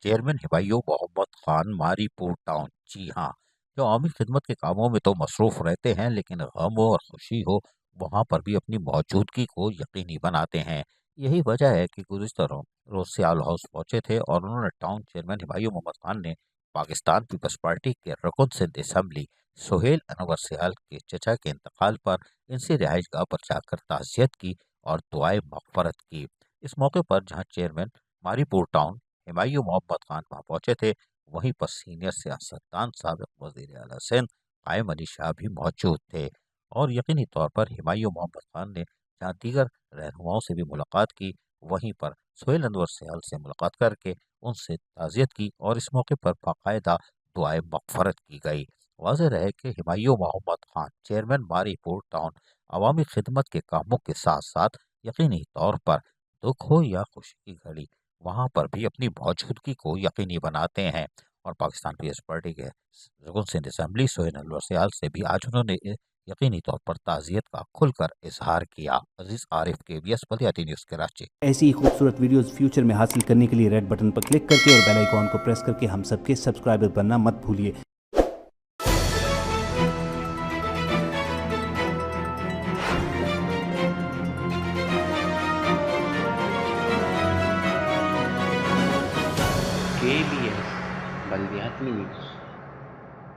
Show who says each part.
Speaker 1: Chairman ہبایوں Muhammad Khan ماری پور town, جی ہاں، جو عوامی خدمت کے کاموں میں تو مصروف رہتے ہیں لیکن غم ہو اور خوشی ہو وہاں پر بھی اپنی موجودگی کو یقینی بناتے ہیں۔ یہی وجہ ہے کہ گزشتہ روز سیال ہاؤس پہنچے تھے اور انہوں نے ٹاؤن چیئرمین ہبایوں محمد خان نے پاکستان پیپلز پارٹی کے رکن سندھ اسمبلی سہیل انور سیال کے چچا کے انتقال پر ان سے رہائش گاہ پر جا کر تعزیت کی اور دعائیں مغفرت کی۔ اس موقع پر جہاں چیئرمین ماری پور ٹاؤن ہمایوں محمد خان وہاں پہنچے تھے، وہیں پر سینئر سیاستدان سابق وزیر اعلیٰ سندھ قائم علی شاہ بھی موجود تھے اور یقینی طور پر ہمایوں محمد خان نے جہاں دیگر رہنماؤں سے بھی ملاقات کی، وہیں پر سہیل انور سیال سے ملاقات کر کے ان سے تعزیت کی اور اس موقع پر باقاعدہ دعائیں مغفرت کی گئی۔ واضح رہے کہ ہمایوں محمد خان چیئرمین ماری پور ٹاؤن عوامی خدمت کے کاموں کے ساتھ ساتھ یقینی طور پر دکھ ہو یا خوشی کی گھڑی وہاں پر بھی اپنی موجودگی کو یقینی بناتے ہیں، اور پاکستان پیپلز پارٹی کے رکن سندھ اسمبلی سہیل انور سیال سے بھی آج انہوں نے یقینی طور پر تعزیت کا کھل کر اظہار کیا۔ عزیز عارف KBS بلدیاتی نیوز کراچی۔
Speaker 2: ایسی ہی خوبصورت ویڈیوز فیوچر میں حاصل کرنے کے لیے ریڈ بٹن پر کلک کر کے اور بیل آئیکن کو پریس کر کے ہم سب کے سبسکرائبر بننا مت بھولیے۔
Speaker 3: KBS بلدیاتی نیوز